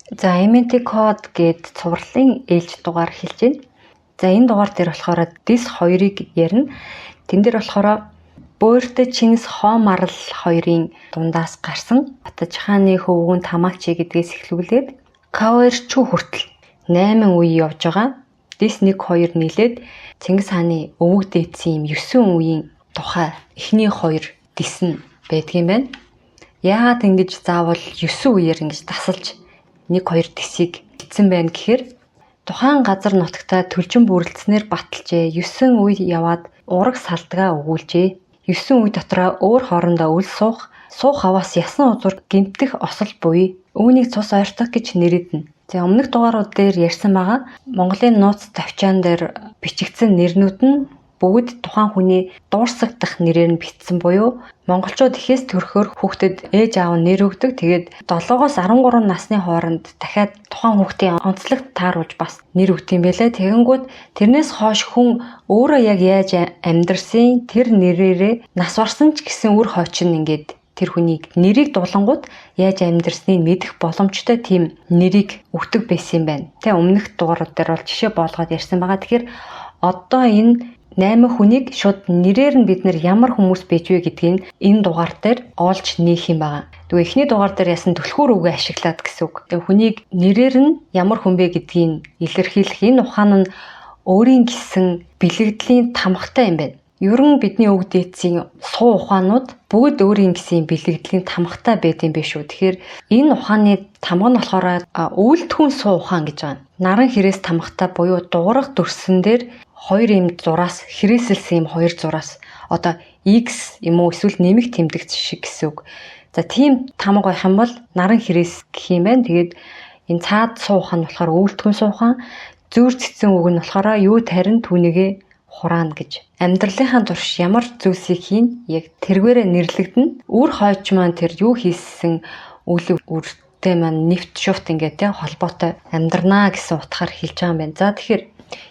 За MNT код гээд цувралын ээлж дугаар хэлж байна. За энэ дугаар дээр болохоор дис 2-ыг ярина. Тэн дээр болохоор Буурт Чингис Хоон Марал хоёрын дундаас гарсан Батж хааны хөвгүүн Тамаачи гэдгээс эхлүүлээд К2 чүү хүртэл 8 үе явж байгаа. Дис 1 2 нийлээд Чингис хааны өвөг дээдсэн юм 9 үеийн тухай эхний 2 дис нь байдгийм байна. Яагаад ингэж заавал 9 үеэр ингэж тасалж 1 2 дисийг бичсэн байна гэхээр тухайн газар нутагта төлжин бүрэлдэснээр баталжээ. 9 үе яваад ураг салдгаа өгүүлжээ. 9 үе дотроо өөр хоорондоо үл суух хаваас ясан узуур гэмтэх осол буй. Үүнийг цус ойртох гэж нэрийднэ. За өмнөх дугаарууд дээр ярьсан байгаа. Монголын нууц тавчаан дээр бичигдсэн нэрнүүд нь бүгд тухайн хүний дуурсагдах нэрээр нь бичсэн буюу монголчууд ихээс төрөхөөр хүүхдэд ээж аав нэр өгдөг. Тэгээд 7-оос 13 насны хооронд дахиад тухайн хүүхдийн онцлогт тааруулж бас нэр өгдөг юм байлаа. Тэгэнгүүт тэрнээс хойш хүн өөрөө яг яаж амьдрсан тэр нэрээрээ нас барсан ч гэсэн үр хойч нь ингээд тэр хүнийг нэрийг дуулангууд яаж амьдрсныг мэдэх боломжтой тийм нэрийг өгдөг байсан юм байна. Тэ өмнөх дугаарууд дээр бол жишээ болгоод ярьсан байгаа. Тэгэхээр одоо энэ 8 хүнийг шууд нэрээр нь бид нэр ямар хүмүүс байж вэ гэдгийг энэ дугаар дээр оолж нээх юм байна. Тэгвэл эхний дугаар дээр ясан түлхүүр үгээ ашиглаад гэсэн үг. Хүнийг нэрээр нь ямар хүн бэ гэдгийг илэрхийлэх энэ ухаан нь өөрийн гэсэн бэлэгдлийн тамгатай юм байна. Ер нь бидний өвөг дээдсийн суу ухаанууд бүгд өөрийн гэсэн бэлэгдлийн тамгатай байд юм биш үү. Тэгэхээр энэ ухааны тамга нь болохоор өвөлтгүн суу ухаан гэж байгаа. Наран хэрээс тамгатай буюу дуурах дүрсэн дээр 2 юм зураас хэрэгсэлсэн юм 2 зураас одоо X юм уу эсвэл нэмэх тэмдэгц шиг гэсэн үг. За тийм тамга байх юм бол наран хэрээс гэх юм байна. Тэгээд энэ цаад суу ухаан нь болохоор өвөлтгүн суу ухаан, зүүр цэцэн үг нь болохоор юу тарин түүнийгээ хураана гэж. Амьдралынхаа турш ямар зүйлсийг хийн яг тэргээрээ нэрлэгдэнэ. Үр хойч маань тэр юу хийсэн үйл үртэй маань нэвт шуфт ингээд те холбоотой амьдрнаа гэсэн утгаар хэлж байгаа юм байна. За тэгэхээр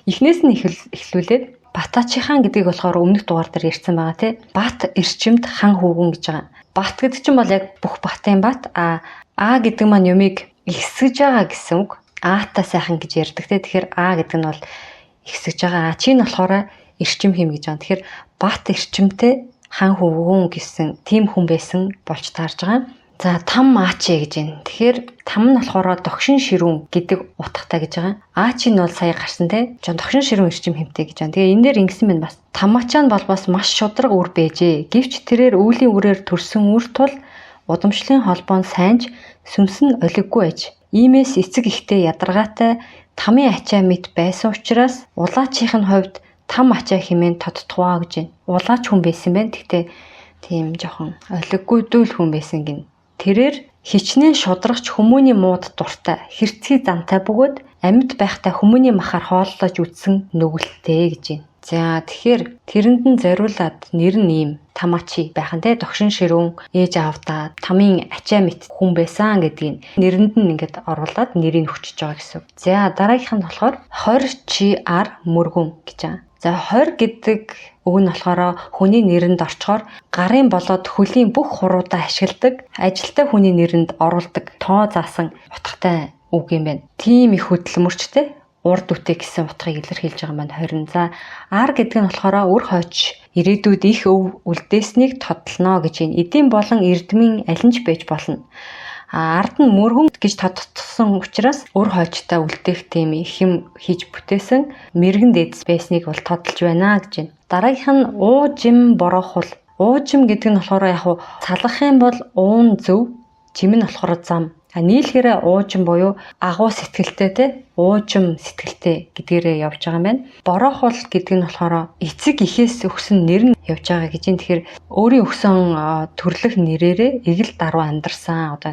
эхнээс нь эхлүүлээд Батачи хаан гэдгийг болохоор өмнөх дугаар дээр ярьсан байгаа те. Бат эрчимд хан хөвгүн гэж байгаа. Бат гэдэг чинь бол яг бүх батын бат. А гэдэг маань юмыг ихсгэж байгаа гэсэн үг. Аатай сайхан гэж ярьдаг те. Тэгэхээр А гэдэг нь бол ихсэж байгаа. Чи нь болохоор эрчим хэм гэж байгаа. Тэгэхээр бат эрчимтэй хан хөвгүн гэсэн тийм хүн байсан болж таарж байгаа. За там аачи гэж байна. Тэгэхээр там нь болохоор догшин ширүүн гэдэг утгатай гэж байгаа. Аачи нь бол сая гарсан те. Догшин ширүүн эрчим хэмтэй гэж байна. Тэгээ энэ дээр ингэсэн байна бас. Тамаачаа нь бол бас маш шудраг үр байжээ. Гэвч тэрээр өвлийн үрээр төрсөн үр тул удамшлын холбоон сайнж сүнс нь олиггүй аж. Иймээс эцэг ихтэй ядаргаатай тамийн ачаа мэт байсан учраас улаачийн хувьд там ачаа хэмээн тодтгоо гэж байна. Улаач хүн байсан байна. Гэхдээ тийм жоохон олиггүй дүүл хүн байсан гин. Тэрээр хичнээн шудрагч хүмүүний мууд дуртай, хэрцгий замтай бөгөөд амьд байхтай хүмүүний махаар хооллож үтсэн нүгэлтэй гэж байна. За тэгэхээр тэрэнд нь зориулаад нэр нь ийм Тамаачи байхан те догшин ширүүн ээж аавдаа тамийн ачаа мэт хүн байсан гэдгийг нэрэнд нь ингээд оруулаад нэрийг өгчөж байгаа гэсэн. За дараагийнх нь болохоор 20 чи ар мөргүн гэж байгаа. За 20 гэдэг үг нь болохоор хүний нэрэнд орчхоор гарын болоод хөлийн бүх хуруудаа ашигладаг, ажилтай хүний нэрэнд оруулдаг тоо заасан утгатай үг юм байна. Тийм их хөдөлмөрчтэй урд үтэй гэсэн утгыг илэрхийлж байгаа маань 20. За ар гэдэг нь болохоор үр хойч ирээдүйд их өв үлдээснийг тодтолно гэж байна. Эдийн болон эрдмийн аль нь ч байж болно. Ард нь мөргүн гэж тодтолсон учраас үр хойчтой үлдээх тийм их юм хийж бүтээсэн мэрэгэн дээдс байсныг бол тодтолж байна гэж байна. Дараагийнх нь уужим борохул. Уужим гэдэг нь болохоор яг хуу салгах юм бол уун зөв, жим нь болохоор зам. Нийлхээрээ уужим буюу агуу сэтгэлтэй те уужим сэтгэлтэй гэдгээрээ явж байгаа юм байна. Борохул гэдэг нь болохоор эцэг ихээс өгсөн нэр нь явж байгаа гэж юм. Тэгэхээр өөрийн өгсөн төрлөх нэрээрээ эгэл даруй амьдарсан. Одоо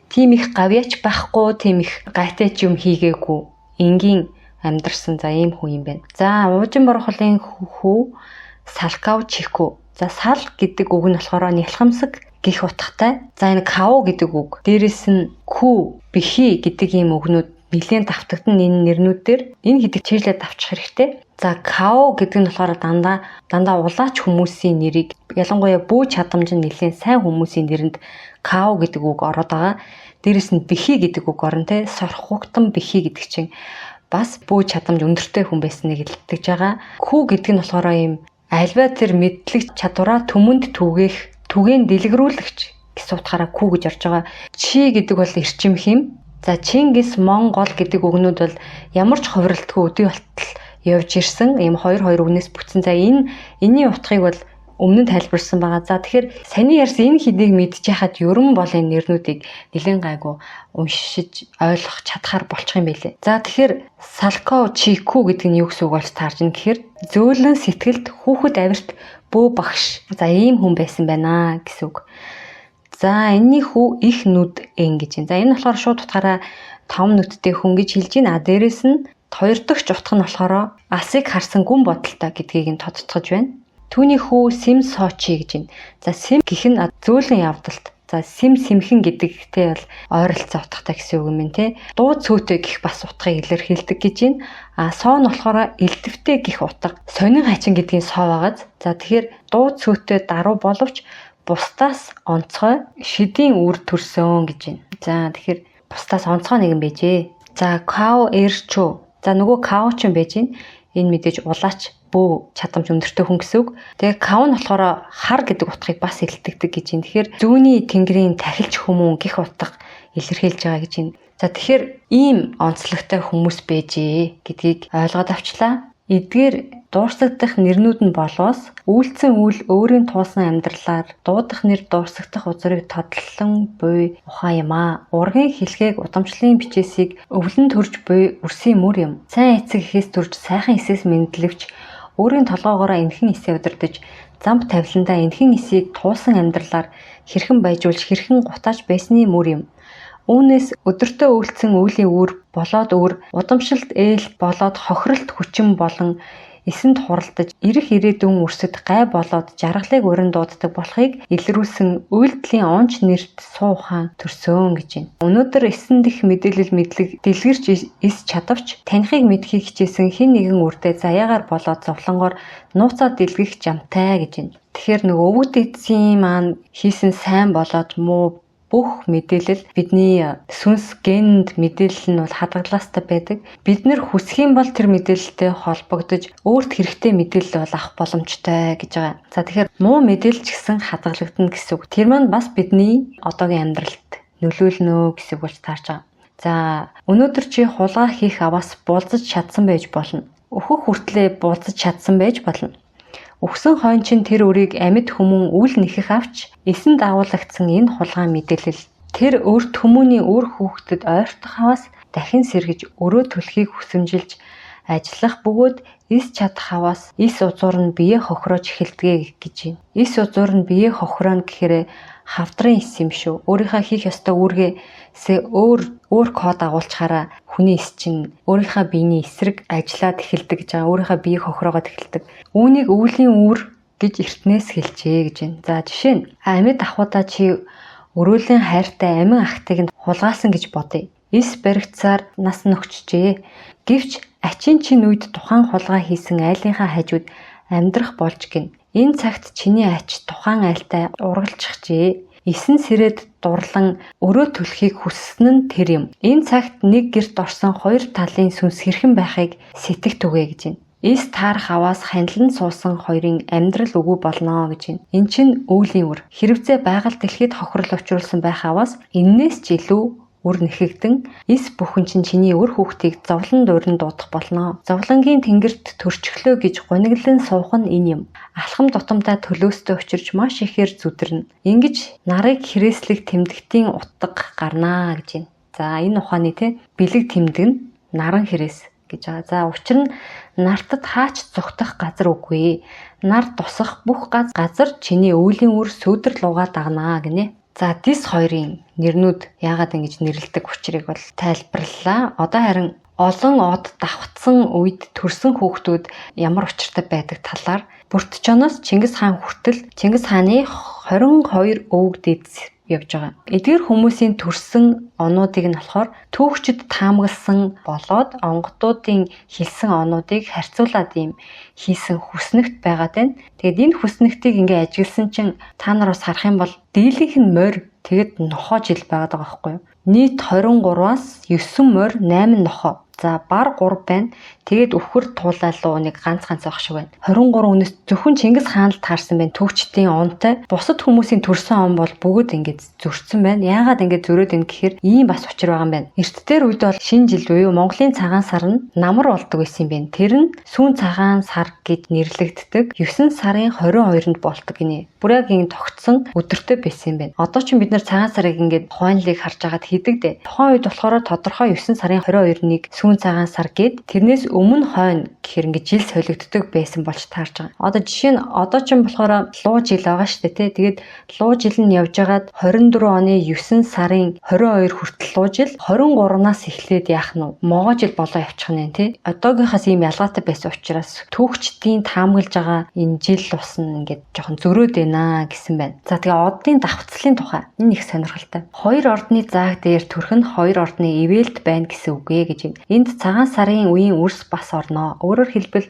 тийм их гавьяач байхгүй, тийм их гайтайч юм хийгээгүй. Энгийн амьдарсан за ийм хүн юм байна. За уужим борохолын хүү салкав чихүү. За сал гэдэг үг нь болохоор нялхамсаг гих утгатай. За энэ кав гэдэг үг. Дээрээс нь күү, бихи гэдэг ийм үгнүүд нэлээд давтагдсан энэ нэрнүүдээр энэ хэдийг чиглээд авчих хэрэгтэй. За кав гэдэг нь болохоор дандаа улаач хүмүүсийн нэрийг ялангуяа бүү чадамж нь нэлээд сайн хүмүүсийн нэрэнд кав гэдэг үг ороод байгаа. Дээрэс нь бэхий гэдэг үг орно те. Сорхугтан бэхий гэдэг чинь бас бүү чадамж өндөртэй хүн байсныг илтгэж байгаа. Хүү гэдэг нь болохоор ийм альва тэр мэдлэг чадвараа түмэнд түгээн дэлгэрүүлэгч гэсэн утгаараа хүү гэж орж байгаа. Чи гэдэг бол эрчим хэм. За Чингис, Монгол гэдэг үгнүүд бол ямар ч хувиралтгүй өдий болтол явж ирсэн. Ийм хоёр үгнээс бүтсэн. За энэний утгыг бол өмнө нь тайлбарсан байгаа. За тэгэхээр саний ярьсан энэ хэдийг мэдчихэхэд ерөн бол энэ нэрнүүдийг нэлээд гайгүй уншиж ойлгох чадхаар болчих юм байлээ. За тэгэхээр Салко Чику гэдэг нь юу гэсэн үг болж таарж ин гэхээр зөөлөн сэтгэлд хүүхэд авирт бөө багш. За ийм хүн байсан байна гэсэн үг. За энэний хүү их нүд гэж юм. За энэ болохоор шууд утгаараа 5 нүдтэй хүн гэж хэлж байна. Дээрээс нь хоёр дахь утга нь болохоор асыг харсан гүн бодолтой гэдгийг нь тодтогч байна. Түүний хүү Сим Сочи гэж байна. За Сим гэх нь зөөлөн явдалт. За Симхэн гэдэгтэй бол ойролцоо утгатай гэсэн үг юм те. Дуу цөөтэй гэх бас утгыг илэрхийлдэг гэж байна. Соо нь болохоор элдвтэй гэх утга. Сонин хачин гэдгийн соо байгааз. За тэгэхээр дуу цөөтэй даруй боловч бусдаас онцгой шидийн үр төрсөн гэж байна. За тэгэхээр бусдаас онцгой нэгэн байжээ. За Као Эрчо. За нөгөө Као ч юм байж байна. Энэ мэдээж улаач бөө чадамж өндөртэй хүн гэсэн үг. Тэгээ Као нь болохоор хар гэдэг утгыг бас илтгэдэг гэж байна. Тэгэхээр зүүнний тэнгэрийн тахилч хүмүүн гэх утга илэрхийлж байгаа гэж байна. За тэгэхээр ийм онцлогтой хүмүүс байжээ гэдгийг ойлгоод авчлаа. Эдгээр дуурсагдах нэрнүүд нь болоос үйлцэн үйл өөрийн туулсан амьдралаар дуудах нэр дуурсагдах үзрийг тодлон буй ухаан юм аа. Ургийн хэлхийг удамшлын бичээсийг өвлөн төрж буй үрсийн мөр юм. Сайн эцэг эхээс төрж сайхан эсээс мэдлэвч өөрийн толгоогоороо энхэн эсээ удирдах замб тавиландаа энхэн эсийг туулсан амьдралаар хэрхэн байжуулж хэрхэн гутааж байсны мөр юм. Үүнээс өдөртөө үйлцэн үеийн үр болоод удамшилт ээл болоод хохиролт хүчин болон эсэнд хуралдаж ирэх ирээдүйн өрсөд гай болоод жаргалыг урин дууддаг болохыг илрүүлсэн үйлдэлийн онч нэрт суухаан төрсөн гэж байна. Өнөөдөр эсэн дэх мэдээлэл мэдлэг дэлгэрч эс чадавч танихыг мэдхийг хичээсэн хэн нэгэн үрдээ заяагаар болоод зовлонгоор нууцаа дэлгэх жамтай гэж байна. Тэгэхээр нөгөө өвөг эцсийн маань хийсэн сайн болоод муу бүх мэдээлэл бидний сүнс генд мэдээлэл нь бол хадгалаастай байдаг. Бид нэр хүсэх юм бол тэр мэдээлэлтэй холбогдож өөрт хэрэгтэй мэдээлэл бол авах боломжтой гэж байгаа. За тэгэхээр муу мэдээлэл ч гэсэн хадгалагдана гэсэн үг. Тэр маань бас бидний одоогийн амьдралд нөлөөлнө гэсэн үг болж таарч байгаа. За өнөөдөр чи хулгай хийх аваас булзаж чадсан байж болно. Өөхөх хүртлээр булзаж чадсан байж болно. Өгсөн хойно чин тэр өрийг амьд хүмүүн үл нэхэх авч эсэнд агуулгдсан энэ хулгай мэдээлэл тэр өрт хүмүүний үр хүүхдэд ойртох хаваас дахин сэргэж өрөө төлөхийг хүсэмжилж ажиллах бөгөөд эс чадах хаваас эс узуур нь бие хохироож эхэлдэг гэж байна. Эс узуур нь бие хохироно гэхээр хавдрын эс юм шүү. Өөрийнхөө хийх ёстой үүргээсээ өөр код агуулчаараа хүний эс чинь өөрийнхөө биений эсрэг ажиллаад эхэлдэг гэж байгаа. Өөрийнхөө биеийг хохироогоод эхэлдэг. Үүнийг өвлийн үр гэж эртнээс хэлжээ гэж байна. За жишээ нь амьд ахуудаа чи өрөөлийн хайртай амин ахтыг нь хулгаасан гэж бодъё. Эс баригцаар нас нөхчжээ. Гэвч ачин чин үед тухайн хулгай хийсэн айлынхаа хажууд амьдрах болж гин. Энэ цагт чиний ач тухайн айлтай ургалчихжээ. Эсэн сэрээд дурлан өрөө төлөхийг хүссэн нь тэр юм. Энэ цагт нэг герт орсон хоёр талын сүнс хэрхэн байхыг сэтгэх түгэ гэж байна. Эс таарах аваас ханилан суусан хоёрын амьдрал үгүй болно гэж байна. Эн чинь өвлийн үр. Хэрвзээ байгаль дэлхийд хохирол учруулсан байх аваас эннээс ч илүү үр нэхэгдэн эс бүхэн чинь чиний өр хүүхдийг зовлон дуурин дуудах болно. Зовлонгийн тэнгэрт төрчихлөө гэж гуниглан суух нь энэ юм. Алхам тутамдаа төлөөстэй учирч маш ихээр зүдэрнэ. Ингэж нарыг хэрэгслэх тэмдэгтийн утга гарнаа гэж байна. За энэ ухааны бэлэг тэмдэг нь наран хэрэгс гэж байгаа. За учир нь нартад хаач зүгтах газар үгүй. Нар тусах бүх газар чиний өвлийн үр сөөдөр лугаа дагнаа гинэ. За дис хоёрын нэрнүүд яагаад ингэж нэрлэдэг учрыг бол тайлбарлалаа. Одоо харин олон од давхцсан үед төрсэн хүүхдүүд ямар учиртай байдаг талаар Бүртжоноос Чингис хаан хүртэл Чингис хааны 22 өвөг дээдс явж байгаа. Эдгээр хүмүүсийн төрсэн онуудыг нь болохоор түүхчид таамагласан болоод онгодуудын хэлсэн онуудыг харьцуулаад ийм хийсэн хүснэгт байгаад байна. Тэгэд энэ хүснэгтийг ингээ ажигласан чинь та нар бас харах юм бол дийлийнх нь морь тэгээд нохоо жил байгаад байгаа байхгүй юу? Нийт 23-аас 9 морь 8 нохоо. За бар 3 байна. Тэгээд өвхөр туулаалуу нэг ганц байх шиг байна. 23 үнэс зөвхөн Чингис хаан л таарсан байна. Төгчдийн онтой. Бусад хүмүүсийн төрсөн он бол бүгд ингээд зөрчсөн байна. Яагаад ингээд зөрөөд ин гэхээр ийм бас учир байгаа юм байна. Эрт дээр үед бол шинэ жил буюу Монголын цагаан сар нь намар болдог байсан юм байна. Тэр нь сүүн цагаан сар гэж нэрлэгддэг. 9 сарын 22-нд болдог гинэ. Бүр яг ингэ тогтсон өдөртөө байсан юм байна. Одоо ч бид нар цагаан сарыг ингээд хойнлыг харж агаад хийдэг дээ. Тухайн үед болохоор тодорхой 9 сарын 22-ыг сүүн цагаан сар гээд тэрнээс өмнө хойно гэхээр ингээд жил солигддог байсан болж таарж байгаа. Одоо жишээ нь одоо ч юм болохоор луу жил байгаа шүү дээ тий. Тэгээд луу жил нь явж агаад 24 оны 9 сарын 22 хүртэл луу жил 23-наас эхлээд яах нь могоо жил болоо явчих нь тий. Одоогийнхаас ийм ялгаатай байсан учраас түүхчдийн таамаглаж байгаа энэ жил ус нь ингээд жоохон зөрөөд байна гэсэн байна. За тэгээ оддын давхцлын тухай энэ их сонирхолтой. Хоёр ордны зааг дээр төрх нь хоёр ордны ивэлд байна гэсэн үг ээ гэж байна. Энд цагаан сарын үеийн үрс бас орно. Өөрөөр хэлбэл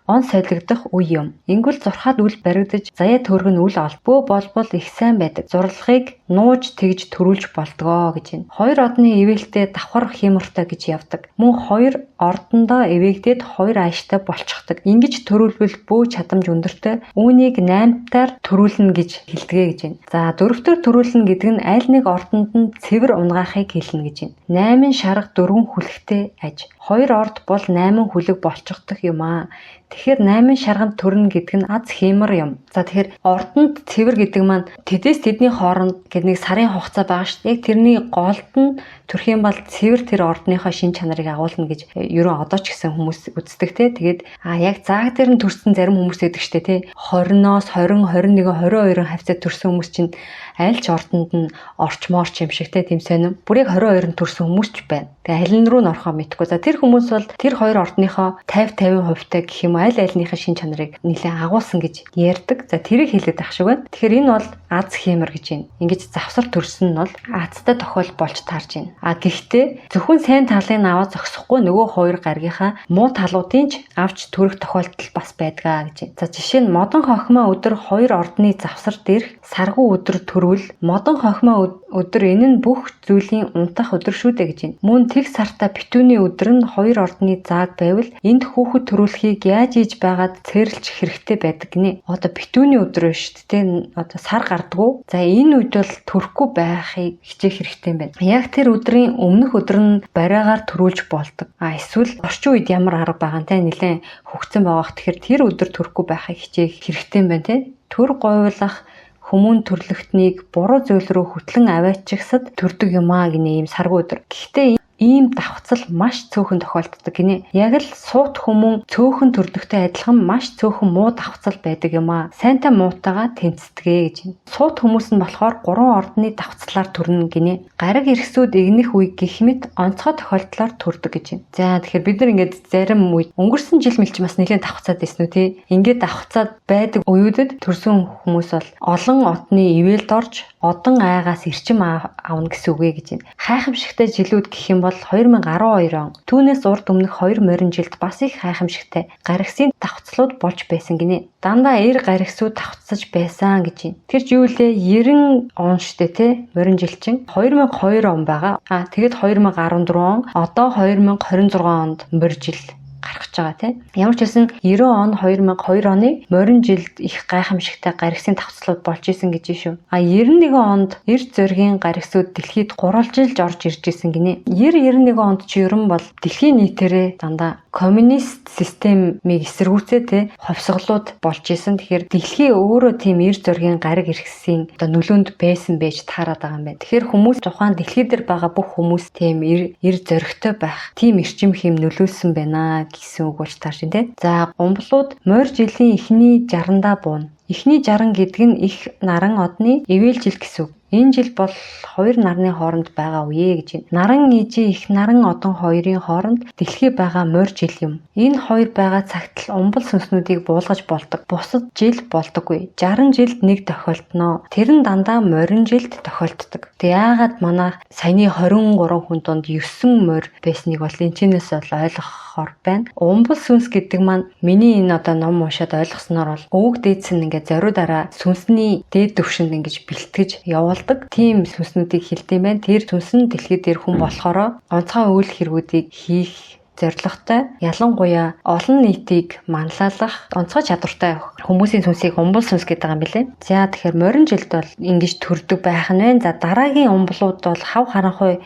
он солигдох үе юм. Ингүүл зурхаад үл баригдаж заяа төргөн үл олбөө болбол их сайн байдаг. Зурлагыг нууж тэгж төрүүлж болдгоо гэж байна. Хоёр одны ивэлтэй давхар хямртай гэж явдаг. Мөн хоёр ордондоо эвэгдээд хоёр ааштай болчихдог. Ингиж төрүүлбэл бөө чадамж өндөртэй. Үүнийг 8-таар төрүүлнэ гэж хэлдэгэ гэж байна. За 4-төр төрүүлнэ гэдэг нь аль нэг ордонд нь цэвэр унгаахыг хэлнэ гэж байна. 8 шарга 4 хүлэгтэй аж. Хоёр орд бол 8 хүлэг болчихдог юм аа. Тэгэхээр 8 шарганд төрнө гэдэг нь аз хямар юм. За тэгэхээр ордонд цэвэр гэдэг маань тэдээс тэдний хооронд гэдэг нэг сарын хугацаа байгаа шүү дээ. Яг тэрний голд нь төрх юм бол цэвэр тэр ордныхоо шин чанарыг агуулна гэж ерөө одоо ч гэсэн хүмүүс үздэг те. Тэгээд яг зааг дээр нь төрсэн зарим хүмүүс байдаг шүү дээ те. 20-оос 20, 21, 22 хавцад төрсэн хүмүүс чинь аль ч ордонд нь орчмоорч юм шиг те тийм сонирм. Бүр яг 22-нд төрсэн хүмүүс ч байна. Тэгээ аль нь руу норхоо мэдгүй. За тэр хүмүүс бол тэр хоёр ордныхоо 50-50% гэх юм аль альнийхээ шин чанарыг нэлээд агуулсан гэж ярьдаг. За тэрийг хэлээд ах шиг байна. Тэгэхээр энэ бол аз хямар гэж байна. Ингэж завсар төрсөн нь бол азтай тохиол болж таарж байна. Гэхдээ зөвхөн сайн талыг аваад зогсохгүй нөгөө хоёр гаргийнхаа муу талуудын ч авч төрөх тохиолдол бас байдгаа гэж байна. За жишээ нь модон хохимоо өдөр хоёр ордны завсар дээрх саргуу өдөр төрвөл модон хохимоо өдөр энэ нь бүх зүйлийн унтах өдөр шүү дээ гэж байна. Мөн тэг сартаа битүүний өдөр нь хоёр ордны зааг байвал энд хүүхэд төрүүлэхийг яаж хийж байгаад цэрлж хэрэгтэй байдаг гинэ. Одоо битүүний өдөр шүү дээ. Одоо сар гардгуу. За энэ үед бол төрөхгүй байхыг хичээх хэрэгтэй юм байна. Яг тэр өдрийн өмнөх өдөр нь бариагаар төрүүлж болдог. Эсвэл орчин үед ямар арга байгаа нэ нэлээд хөгцсөн байгаах. Тэгэхээр тэр өдөр төрөхгүй байхыг хичээх хэрэгтэй юм байна те. Төр говьлах хүмүүн төрлөختнийг буруу зүйл рүү хөтлөн аваачихсад төрдөг юмаа гинэ ийм саргуу өдөр. Гэхдээ ийм давхцал маш цөөхөн тохиолддог гинэ. Яг л суут хүмүүн цөөхөн төрдөгтэй адилхан маш цөөхөн муу давхцал байдаг юм аа. Сайнтай муутайгаа тэнцдэг гэж байна. Суут хүмүүс нь болохоор 3 ордны давхцлаар төрнө гинэ. Гариг иргэсүүд игнэх үе гэх мэт онцгой тохиолдлоор төрдөг гэж байна. За тэгэхээр бид нар ингээд зарим үед өнгөрсөн жил мэлч бас нэлээд давхцаад байсан үү те. Ингээд давхцаад байдаг үеүүдэд төрсөн хүмүүс бол олон отны ивэлд орж одон айгаас эрчим авна гэсэн үг гэж байна. Хайхамшигтай жилүүд гэх юм бол 2012 он түүнээс урд өмнөх 2 морин жилд бас их хайхамшигтай гаригсын давхцлууд болж байсан гинэ. Дандаа эр гаригсууд давхцаж байсан гэж байна. Тэр ч юу лээ 90 он штэ те морин жил чинь 2002 он байгаа. Тэгээд 2014 он одоо 2026 онд морин жил гарах гэж байгаа тийм. Ямар ч хэлсэн 90 он 2002 оны морин жилд их гайхамшигтай гаригсын давхцлууд болж исэн гэж шүү. 91 онд эрд зоригийн гаригсууд дэлхийд гурвалжилж орж ирж исэн гинэ. 91 онд ч ерөн бол дэлхийн нийтээрээ дандаа коммунист системийг эсэргүүцээ те ховсголууд болж исэн. Тэгэхээр дэлхий өөрөө тийм эрд зоригийн гариг иргэсийн одоо нөлөөнд байсан байж таарад байгаа юм байна. Тэгэхээр хүмүүс тухайн дэлхий дээр байгаа бүх хүмүүс тийм эрд зоригтой байх тийм эрчим хэм нөлөөлсөн байна гэсэн үг болж таарч байна те. За гомблууд морь жилийн эхний 60-даа буuna. Эхний 60 гэдэг нь их наран одны эвэл жил гэсэн үг. Энэ жил бол хоёр нарны хооронд байгаа үе гэж байна. Наран ижи их наран одон хоёрын хооронд дэлхий байгаа морь жил юм. Энэ хоёр байгаа цагт л умбал сүнснүүдийг буулгаж болдог. Бусад жил болдоггүй. 60 жилд нэг тохиолдно. Тэр нь дандаа морин жилд тохиолддог. Тэг яагаад манай саяны 23 хүн донд 9 морь байсныг бол энэчнээс бол ойлгох болохоор байна. Умбал сүнс гэдэг маань миний энэ одоо ном уншаад ойлгосноор бол өвөг дээдс нь ингээд зориудаараа сүнсний дээд түвшинд ингэж бэлтгэж явуулдаг. Тийм сүнснүүдийг хэлдэг юм байна. Тэр сүнс нь дэлхий дээр хүн болохоор онцгой үйл хэргүүдийг хийх зорилготой, ялангуяа олон нийтийг манлайлах онцгой чадвартай хүмүүсийн сүнсийг умбал сүнс гэдэг юм билээ. За тэгэхээр морин жилд бол ингэж төрдөг байх нь байна. За дараагийн умблууд бол хав харанхуй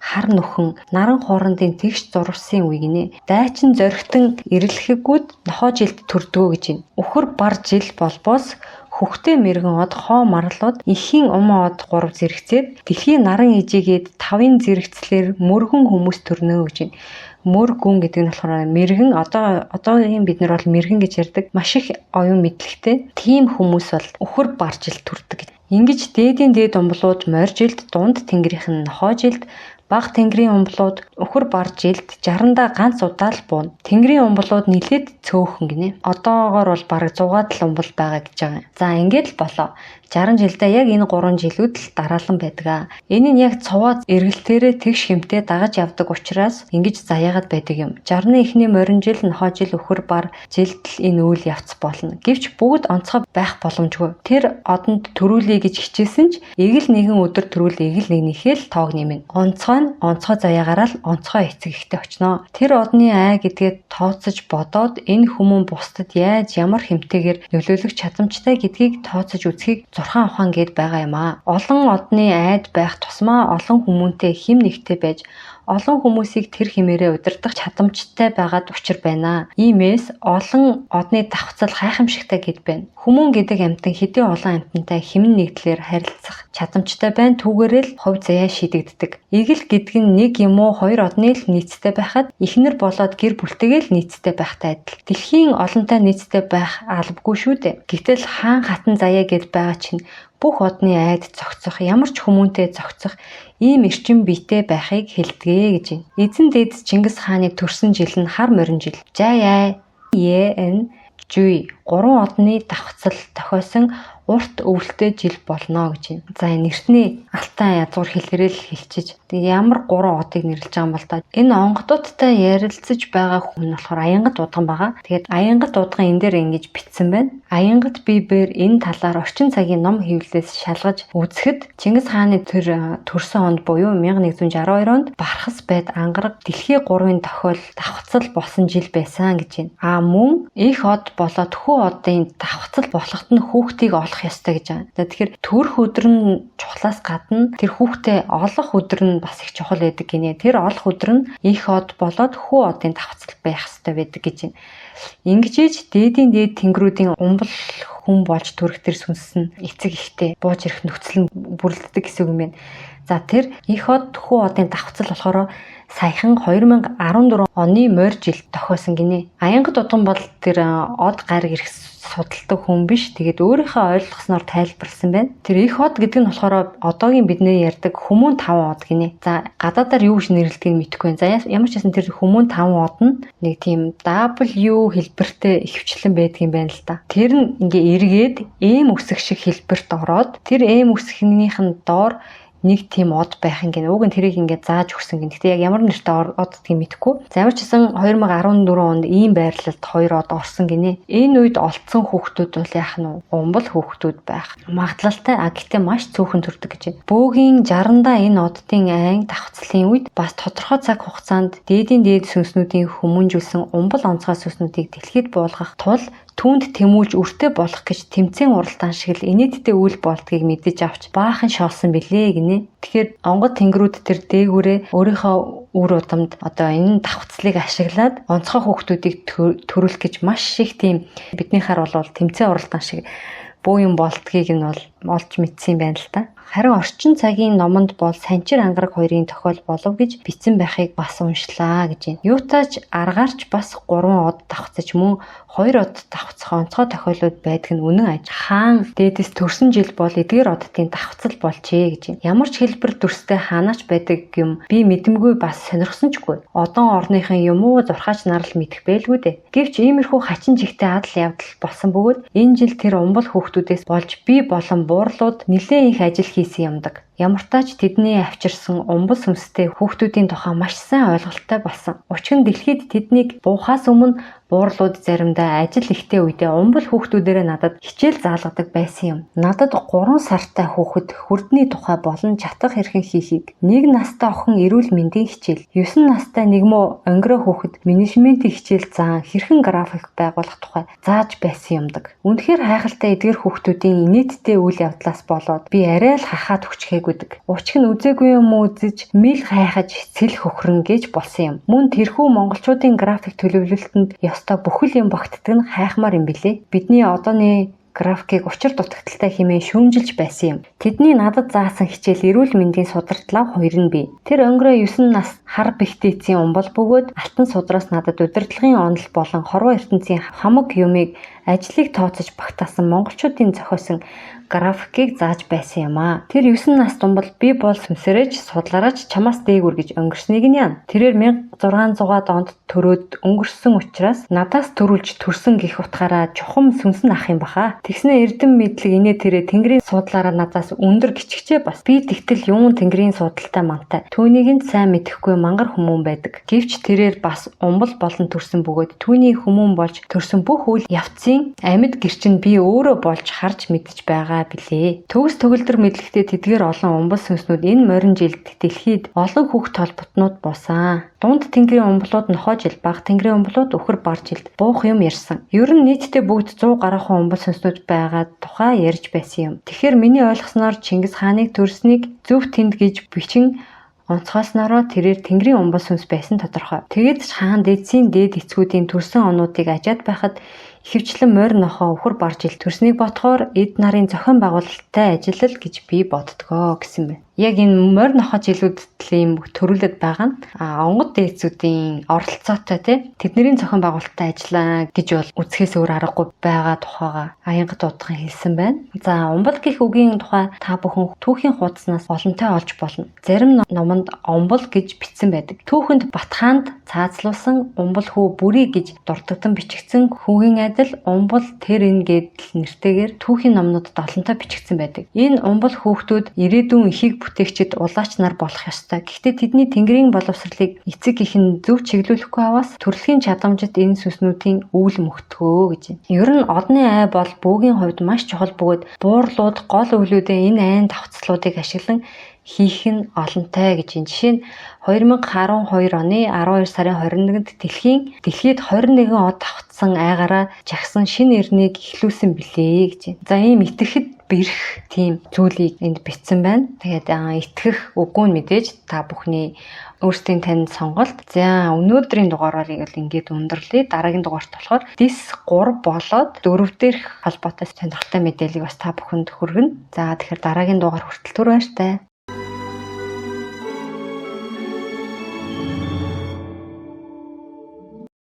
хар нөхөн наран хоорондын тэгш зурвсын үе гинэ. Дайчин зоригтон ирэлхэгүүд нохоо жилд төрдгөө гэж байна. Үхэр бар жил болбоос хөхтэй мэрэгэн од хоо марлууд ихийн умаа од 3 зэрэгцээд дэлхийн наран ижигээд 5-ын зэрэгцлэр мөргөн хүмүүс төрнө гэж байна. Мөр гүн гэдэг нь болохоор мэрэгэн одоогийн бид нар бол мэрэгэн гэж ярьдаг. Маш их оюун мэдлэгтэй тийм хүмүүс бол үхэр бар жил төрдөг. Ингэж дээдийн дээд умблууд морь жилд, дунд тэнгэрийнх нь нохоо жилд, баг тэнгэрийн умблууд үхэр бар жилд 60-даа ганц удаа л буuna. Тэнгэрийн умблууд нилээд цөөхөн гинэ. Одоогоор бол бараг 100-аад л умбал байгаа гэж байгаа юм. За ингээд л болоо. 60 жилдээ яг энэ 3 жилүүд л дараалан байдаг. Энэ нь яг цуваа эргэлтээрээ тэгш хэмтээ дагаж явдаг учраас ингэж заяагаад байдаг юм. 60-ны эхний морин жил, нохоо жил, үхэр бар жилд л энэ үйл явц болно. Гэвч бүгд онцгой байх боломжгүй. Тэр одонд төрүүлэе гэж хичээсэн ч эгэл нэгэн өдөр төрүүл эгэл нэгнийхээ л тоог нэмнэ. Онцгой заяагаараа л онцгой эцэг ихтэй очноо. Тэр одны ай гэдгээ тооцож бодоод энэ хүмүүн бусдад яаж ямар хэмтэйгээр нөлөөлөх чадамжтай гэдгийг тооцож үзхийг зурхаан ухаан гээд байгаа юм аа. Олон одны айд байх тусмаа олон хүмүүнтэй хэм нэгтэй байж олон хүмүүсийг тэр хэмээрээ удирдах чадамжтай байгаад учир байна. Иймээс олон одны давхцал гайхамшигтай гэд байна. Хүмүүн гэдэг амьтан хэдийн олон амьтантай хэмэн нэгдлэр харилцах чадамжтай байна. Түүгээрээ л хувь заяа шийдэгддэг. Эгэл гэдэг нь нэг юм уу хоёр одны л нийцтэй байхад эхнэр болоод гэр бүлтэйгээ л нийцтэй байхтай адил. Дэлхийн олонтой нийцтэй байх албагүй шүү дээ. Гэтэл хаан хатан заяа гэд байгаа чинь бүх одны айд зогцох, ямар ч хүмүүнтэй зогцох ийм эрчим биетэй байхыг хэлдэгэ гэж байна. Эзэн дээд Чингис хааны төрсөн жил нь хар морин жил. Жаяа ен жүй 3 одны давхцал тохиосон урт өвөлтэй жил болно гэж байна. За энэ эртний алтан язгуур хэлээрээ л хэлчихэж. Тэгээ ямар 3 одыг нэрлэж байгаа юм бол та. Энэ онгодуудтай ярилцаж байгаа хүн болохоор Аянгат удган байгаа. Тэгээд Аянгат удган энэ дээр ингэж бичсэн байна. Аянгат бибээр энэ талаар орчин цагийн ном хэвлэлээс шалгаж үзэхэд Чингис хааны төрсөн онд буюу 1162 онд Бархас байд ангараг дэлхий 3-ын тохиол давхцал болсон жил байсан гэж байна. Мөн их од болоод хүү одын давхцал болоход нь хүүхдийг олох ёстой гэж байна. Тэгэхээр төрөх өдөр нь чухлаас гадна тэр хүүхдээ олох өдөр нь бас их чухал байдаг гинэ. Тэр олох өдөр нь их од болоод хүү одын давхцал байх ёстой байдаг гэж байна. Ингэжээж дээдийн дээд тэнгэрүүдийн умбал хүн болж төрөх тэр сүнс нь эцэг ихтэй бууж ирэх нөхцөл нь бүрлддэг гэсэн үг юм байна. За тэр их од хүү одын давхцал болохоор саяхан 2014 оны морь жилд тохиосон гинэ. Аянгат удган бол тэр од гариг ирэх судалдаг хүн биш. Тэгээд өөрийнхөө ойлгосноор тайлбарласан байна. Тэр их од гэдэг нь болохоор одоогийн бидний ярьдаг хүмүүн 5 од гинэ. За гадаадаар юу гэж нэрлэдгийг мэдэхгүй байна. За ямар ч байсан тэр хүмүүн 5 од нь нэг тийм W хэлбэртэй ихэвчлэн байдаг юм байна л да. Тэр нь ингээ эргээд эм үсэг шиг хэлбэрт ороод тэр эм үсгнийх нь доор нэг тийм од байх юм. Уг нь тэрийг ингээд зааж өгсөн гин. Гэтэ яг ямар нэртэй од гэдгийг мэдэхгүй. За ямар ч гэсэн 2014 онд ийм байрлалд 2 од орсон гинэ. Энэ үед олдсон хүүхдүүд бол яах нь умбал хүүхдүүд байх магадлалтай. Гэтэ маш цөөхөн төрдөг гэж байна. Бөөгийн 60-даа энэ оддын айн давхцлын үед бас тодорхой цаг хугацаанд дээдийн дээд сүнснүүдийн хүмүүнжүүлсэн умбал онцгой сүнснүүдийг дэлхийд буулгах тул түүнд тэмүүлж үртэй болох гэж тэмцээн уралдаан шиг л инээдтэй үйл болдгийг мэдэж авч баахан шоолсон билээ гинэ. Тэгэхээр онгод тэнгэрүүд тэр дээгүүрээ өөрийнхөө үр удамд одоо энэ давхцлыг ашиглаад онцгой хүүхдүүдийг төрүүлэх гэж маш их тийм биднийхаар бол тэмцээн уралдаан шиг буу юм болдгийг нь бол олж мэдсэн юм байна л та. Харин орчин цагийн номонд бол Санчир ангараг хоёрын тохиол болов гэж бичсэн байхыг бас уншлаа гэж байна. Юутаач аргаарч бас 3 од давхцаж мөн 2 од давхцах онцгой тохиолууд байдаг нь үнэн аж. Хаан дээдэс төрсөн жил бол эдгээр оддын давхцал болжээ гэж байна. Ямар ч хэлбэр төрстэй хаанаач байдаг юм би мэдэмгүй бас сонирхсончгүй. Одон орныхын юм уу зурхаач нарал мэдэх байлгүй дээ. Гэвч иймэрхүү хачин жигтэй адал явдал болсон бөгөөд энэ жил тэр умбал хүүхдүүдээс болж би болон буурлууд нэлээд их ажил хийсэн юмдаг. Ямар тач тэдний авчирсан умбал сүнстэй хүүхдүүдийн тухай маш сайн ойлголттой болсон. Учир нь дэлхийд тэднийг буухаас өмнө буурлууд заримдаа ажил ихтэй үедээ умбал хүүхдүүдээрээ надад хичээл заалгадаг байсан юм. Надад 3 сартай хүүхэд хүрдний тухай болон чатах хэрхэн хийхийг, 1 настай охин эрүүл мэндийн хичээл, 9 настай нэгмөө онгироо хүүхэд менежментийн хичээл заан хэрхэн график байгуулах тухай зааж байсан юмдаг. Үнэхээр хайхалтай эдгээр хүүхдүүдийн инээдтэй үйл явдлаас болоод би арай л хахаад хүчгээгүй. Учиг нь үзээгүй юм үзэж, мэл хайхаж, цэл хөхрөн гэж болсон юм. Мөн тэрхүү монголчуудын график төлөвлөлтөнд ёстой бүхэл юм багтдаг нь хайхмаар юм билээ. Бидний одооны графикийг учир дутагдaltaй хэмээн шүүмжилж байсан юм. Тэдний надад заасан хичээл эрүүл мэндийн судалтлаа 2 нь бий. Тэр онгироо 9 нас хар бэхтээцийн умбал бөгөөд алтан судраас надад удирдлагын онол болон хорвоо ертөнцийн хамаг юмыг ажлыг тооцож багтаасан монголчуудын зохиосон графикийг зааж байсан юм аа. Тэр 9 наст умбал би бол сүмсэрэж судлаараач чамаас дээгүр гэж өнгөрснийг нь яана. Тэрээр 1600-аад онд төрөөд өнгөрсөн учраас надаас төрүүлж төрсөн гих утгаараа чухам сүмсэн ах юм баха. Тэгснэ эрдэм мэдлэг инээ тэрэ тэнгэрийн судлаараа надаас өндөр гिचгчээ бас. Би тэгтэл юун тэнгэрийн судалтай мантай. Түүнийг нь сайн мэдэхгүй мангар хүмүүн байдаг. Гэвч тэрээр бас умбал болон төрсөн бөгөөд түүний хүмүүн болж төрсөн бүх үйл явцын амьд гэрчин би өөрөө болж харж мэдэж байгаа билээ. Төгс төгөлдөр мэдлэгтэй тэдгээр олон умбал сүнснүүд энэ морин жилд дэлхийд олон хүүхд толботнууд буусан. Дунд тэнгэрийн умблууд нохоо жил, бага тэнгэрийн умблууд өхөр бар жилд буух юм ярьсан. Ер нь нийтдээ бүгд 100 гаруйхан умбал сүнснүүд байгаа тухай ярьж байсан юм. Тэгэхээр миний ойлгосноор Чингис хааныг төрснийг зөв тэнд гэж бичин онцгойснороо тэрээр тэнгэрийн умбал сүнс байсан тодорхой. Тэгээд ч хаан дээдсийн дээд эцгүүдийн төрсөн онуудыг ажаад байхад ихэвчлэн морь нохоо өхөр барж ил төрснийг ботхоор эд нарын зохион байгуулалттай ажиллал гэж би боддгоо гэсэн байна. Яг энэ морь нохоо жилүүдийн төрүүлээд байгаа нь онгод дээдсүүдийн оролцоотой тэдний зохион байгуулалттай ажиллаа гэж бол үзэхээс өөр аргагүй байгаа тухайга аянга дуудхан хэлсэн байна. За умбал гэх үгийн тухай та бүхэн түүхийн хуудаснаас олонтой олж болно. Зарим номонд умбал гэж бичсэн байдаг. Түүхэнд Батхаанд цаазлуулсан умбал хүү бүрий гэж дурддагдан бичигдсэн хүүгийн адил умбал тэр энэ гэдэл нэртэйгээр түүхийн номнуудад олонтой бичигдсэн байдаг. Энэ умбал хүүхдүүд ирээдүйн ихийг бүтээгчид улаач нар болох ёстой. Гэхдээ тэдний тэнгэрийн боловсролыг эцэг ихэн зөв чиглүүлэхгүй аваас төрөлхийн чадамжид энэ сүнснүүдийн үйл мөхтгөө гэж байна. Ер нь одны ай бол бөөгийн хувьд маш чухал бөгөөд буурлууд гол өвлүүдээ энэ айн давхцлуудыг ашиглан хийх нь олонтой гэж байна. Жишээ нь 2012 оны 12 сарын 21-нд дэлхийд 21 од давхцсан айгаараа жагсан шинэ эрнийг эхлүүлсэн билээ гэж байна. За ийм итгэхэд бэрх тийм зүйлийг энд бичсэн байна. Тэгээд итгэх үгүй нь мэдээж та бүхний өөрсдийн танд сонголт. За өнөөдрийн дугаарыг бол ингээд өндөрлөе. Дараагийн дугаарт болохоор дис 3 болоод 4 дээрх холбоотой сонирхолтой мэдээллийг бас та бүхэнд хүргэнэ. За тэгэхээр дараагийн дугаар хүртэл түр баяртай.